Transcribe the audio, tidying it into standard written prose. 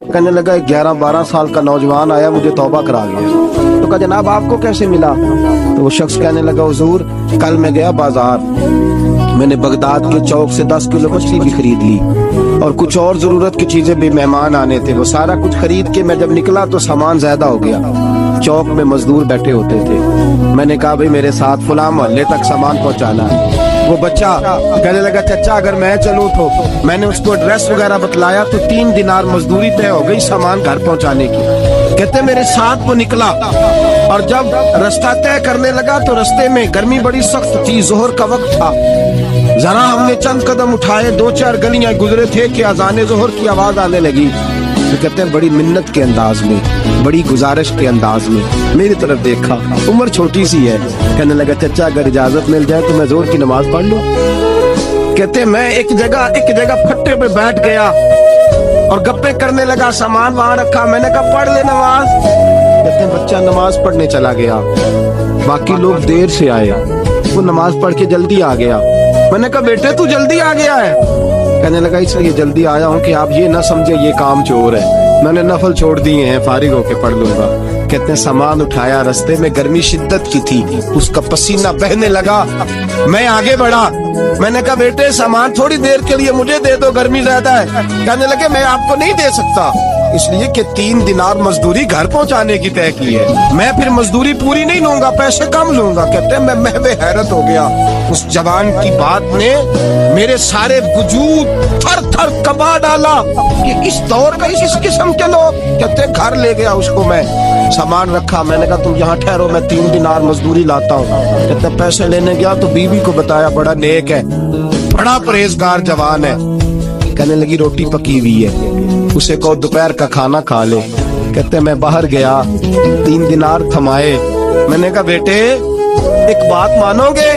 कहने लगा 11-12 साल का नौजवान आया, मुझे तौबा करा गया। तो कहा जनाब आपको कैसे मिला? तो वो शख्स कहने लगा हुजूर कल मैं गया बाजार, मैंने बगदाद के चौक से 10 किलो मछली भी खरीद ली और कुछ और जरूरत की चीजें भी, मेहमान आने थे, वो सारा कुछ खरीद के मैं जब निकला तो सामान ज्यादा हो गया। चौक में मजदूर बैठे होते थे, मैंने कहा भाई मेरे साथ फलां मोहल्ले तक सामान पहुंचाना है। वो बच्चा कहने लगा चाचा अगर मैं चलूं तो, मैंने उसको एड्रेस वगैरह बतलाया तो 3 दिनार मजदूरी तय हो गई सामान घर पहुंचाने की। कहते मेरे साथ वो निकला और जब रास्ता तय करने लगा तो रास्ते में गर्मी बड़ी सख्त थी, जोहर का वक्त था। जरा हमने चंद कदम उठाए, 2-4 गलियां गुजरे थे कि अजाने जोहर की आवाज आने लगी। तो कहते हैं बड़ी मिन्नत के अंदाज में, बड़ी गुजारिश के अंदाज में मेरी तरफ देखा, उम्र छोटी सी है। कहने लगा चाचा अगर इजाजत मिल जाए तो मैं जोहर की नमाज पढ़ लूं। कहते मैं एक जगह फट्टे पे बैठ गया और गप्पे करने लगा, सामान वहां रखा, मैंने कहा पढ़ ले नमाज। कहते हैं बच्चा नमाज पढ़ने चला गया, बाकी लोग देर से आए, वो नमाज पढ़ के जल्दी आ गया। मैंने कहा बेटे तू जल्दी आ गया है? कहने लगा इसलिए जल्दी आया हूँ कि आप ये ना समझे ये काम चोर है, मैंने नफल छोड़ दिए हैं, फारिग होके पढ़ लूंगा। कहते हैं सामान उठाया, रास्ते में गर्मी शिद्दत की थी, उसका पसीना बहने लगा, मैं आगे बढ़ा, मैंने कहा बेटे सामान थोड़ी देर के लिए मुझे दे दो, गर्मी ज्यादा है। कहने लगे मैं आपको नहीं दे सकता, इसलिए कि 3 दिनार मजदूरी घर पहुंचाने की तय की है, मैं फिर मजदूरी पूरी नहीं लूंगा, पैसे कम लूंगा। कहते हैं मैं महवे हैरत हो गया, उस जवान की बात ने मेरे सारे वजूद थर थर कबा डाला कि इस दौर का इस किस्म के लोग। कहते घर ले गया उसको, मैं सामान रखा, मैंने कहा तुम यहाँ ठहरो मैं 3 दिनार मजदूरी लाता हूँ। कहते पैसे लेने गया तो बीवी को बताया, बड़ा नेक है, बड़ा परहेजगार जवान है। कहने लगी रोटी पकी हुई है, उसे कहो दोपहर का खाना खा ले। कहते मैं बाहर गया, 3 दिनार थमाए, मैंने कहा बेटे एक बात मानोगे?